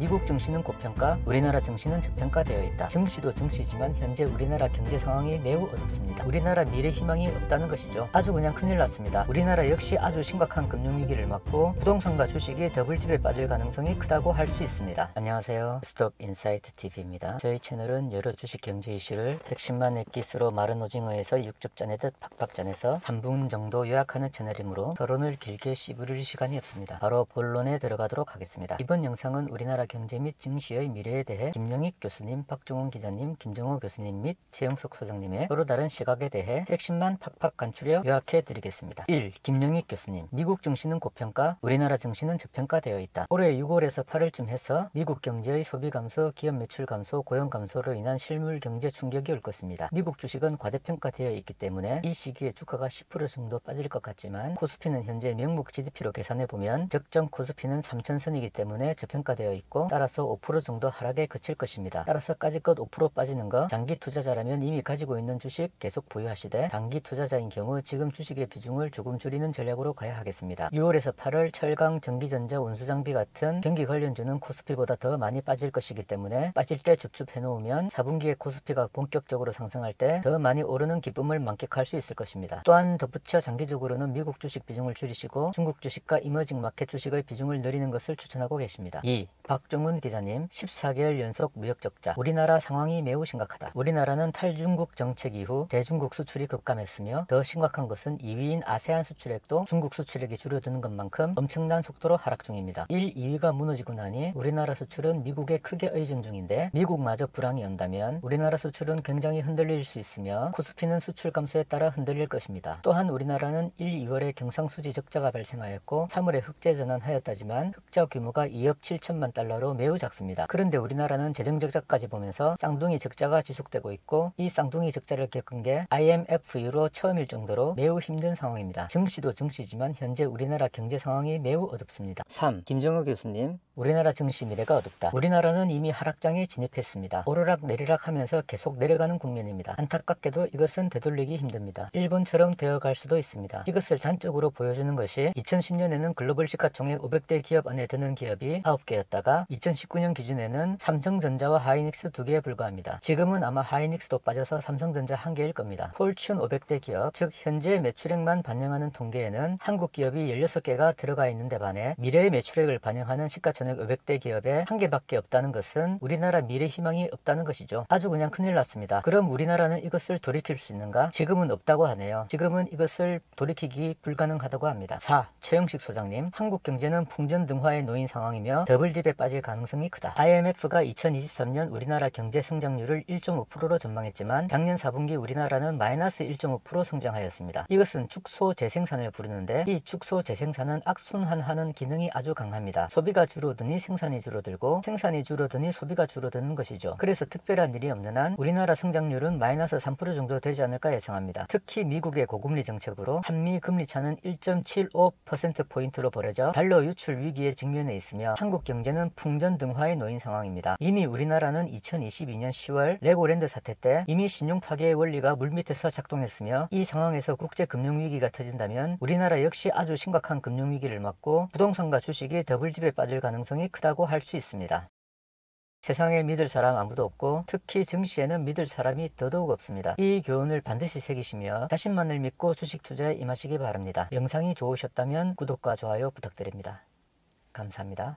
미국 증시는 고평가, 우리나라 증시는 저평가되어 있다. 증시도 증시지만 현재 우리나라 경제 상황이 매우 어둡습니다. 우리나라 미래 희망이 없다는 것이죠. 아주 그냥 큰일 났습니다. 우리나라 역시 아주 심각한 금융위기를 맞고 부동산과 주식이 더블집에 빠질 가능성이 크다고 할 수 있습니다. 안녕하세요. 스톱인사이트TV입니다. 저희 채널은 여러 주식 경제 이슈를 핵심만 엑기스로 마른 오징어에서 육즙 짜내듯 팍팍 짜내서 3분 정도 요약하는 채널이므로 토론을 길게 씹으릴 시간이 없습니다. 바로 본론에 들어가도록 하겠습니다. 이번 영상은 우리나라 경제 및 증시의 미래에 대해 김영익 교수님, 박종훈 기자님, 김정호 교수님 및 최영석 소장님의 서로 다른 시각에 대해 핵심만 팍팍 간추려 요약해 드리겠습니다. 1. 김영익 교수님, 미국 증시는 고평가, 우리나라 증시는 저평가되어 있다. 올해 6월에서 8월쯤 해서 미국 경제의 소비 감소, 기업 매출 감소, 고용 감소로 인한 실물 경제 충격이 올 것입니다. 미국 주식은 과대평가되어 있기 때문에 이 시기에 주가가 10% 정도 빠질 것 같지만 코스피는 현재 명목 GDP로 계산해보면 적정 코스피는 3000선이기 때문에 저평가되어 있고 따라서 5% 정도 하락에 그칠 것입니다. 따라서 까짓것 5% 빠지는 거, 장기 투자자라면 이미 가지고 있는 주식 계속 보유하시되 단기 투자자인 경우 지금 주식의 비중을 조금 줄이는 전략으로 가야 하겠습니다. 6월에서 8월 철강, 전기전자, 운수장비 같은 경기 관련주는 코스피보다 더 많이 빠질 것이기 때문에 빠질 때 줍줍 해놓으면 4분기에 코스피가 본격적으로 상승할 때 더 많이 오르는 기쁨을 만끽할 수 있을 것입니다. 또한 덧붙여 장기적으로는 미국 주식 비중을 줄이시고 중국 주식과 이머징 마켓 주식의 비중을 늘리는 것을 추천하고 계십니다. 2. 박종훈 기자님, 14개월 연속 무역 적자. 우리나라 상황이 매우 심각하다. 우리나라는 탈중국 정책 이후 대중국 수출이 급감했으며 더 심각한 것은 2위인 아세안 수출액도 중국 수출액이 줄어드는 것만큼 엄청난 속도로 하락 중입니다. 1, 2위가 무너지고 나니 우리나라 수출은 미국에 크게 의존 중인데 미국마저 불황이 온다면 우리나라 수출은 굉장히 흔들릴 수 있으며 코스피는 수출 감소에 따라 흔들릴 것입니다. 또한 우리나라는 1, 2월에 경상수지 적자가 발생하였고 3월에 흑자 전환하였다지만 흑자 규모가 2억 7천만 달러로 매우 작습니다. 그런데 우리나라는 재정적자까지 보면서 쌍둥이 적자가 지속되고 있고 이 쌍둥이 적자를 겪은 게 IMF 이후로 처음일 정도로 매우 힘든 상황입니다. 증시도 증시지만 현재 우리나라 경제 상황이 매우 어둡습니다. 3. 김정호 교수님, 우리나라 증시 미래가 어둡다. 우리나라는 이미 하락장에 진입했습니다. 오르락 내리락 하면서 계속 내려가는 국면입니다. 안타깝게도 이것은 되돌리기 힘듭니다. 일본처럼 되어갈 수도 있습니다. 이것을 단적으로 보여주는 것이 2010년에는 글로벌 시가총액 500대 기업 안에 드는 기업이 9개였다가 2019년 기준에는 삼성전자와 하이닉스 2개에 불과합니다. 지금은 아마 하이닉스도 빠져서 삼성전자 1개일 겁니다. 폴춘 500대 기업, 즉 현재 매출액만 반영하는 통계에는 한국 기업이 16개가 들어가 있는데 반해 미래의 매출액을 반영하는 시가총액 500대 기업에 1개밖에 없다는 것은 우리나라 미래 희망이 없다는 것이죠. 아주 그냥 큰일 났습니다. 그럼 우리나라는 이것을 돌이킬 수 있는가? 지금은 없다고 하네요. 지금은 이것을 돌이키기 불가능하다고 합니다. 4. 최영식 소장님, 한국 경제는 풍전등화에 놓인 상황이며 더블집에 빠질 가능성이 크다. IMF가 2023년 우리나라 경제 성장률을 1.5%로 전망했지만 작년 4분기 우리나라는 마이너스 1.5% 성장하였습니다. 이것은 축소 재생산을 부르는데 이 축소 재생산은 악순환하는 기능이 아주 강합니다. 소비가 줄어드니 생산이 줄어들고 생산이 줄어드니 소비가 줄어드는 것이죠. 그래서 특별한 일이 없는 한 우리나라 성장률은 마이너스 3% 정도 되지 않을까 예상합니다. 특히 미국의 고금리 정책으로 한미 금리 차는 1.75%포인트로 벌어져 달러 유출 위기에 직면해 있으며 한국 경제는 풍전등화에 놓인 상황입니다. 이미 우리나라는 2022년 10월 레고랜드 사태 때 이미 신용 파괴의 원리가 물밑에서 작동했으며 이 상황에서 국제 금융위기가 터진다면 우리나라 역시 아주 심각한 금융위기를 맞고 부동산과 주식이 더블집에 빠질 가능성이 크다고 할 수 있습니다. 세상에 믿을 사람 아무도 없고 특히 증시에는 믿을 사람이 더더욱 없습니다. 이 교훈을 반드시 새기시며 자신만을 믿고 주식 투자에 임하시기 바랍니다. 영상이 좋으셨다면 구독과 좋아요 부탁드립니다. 감사합니다.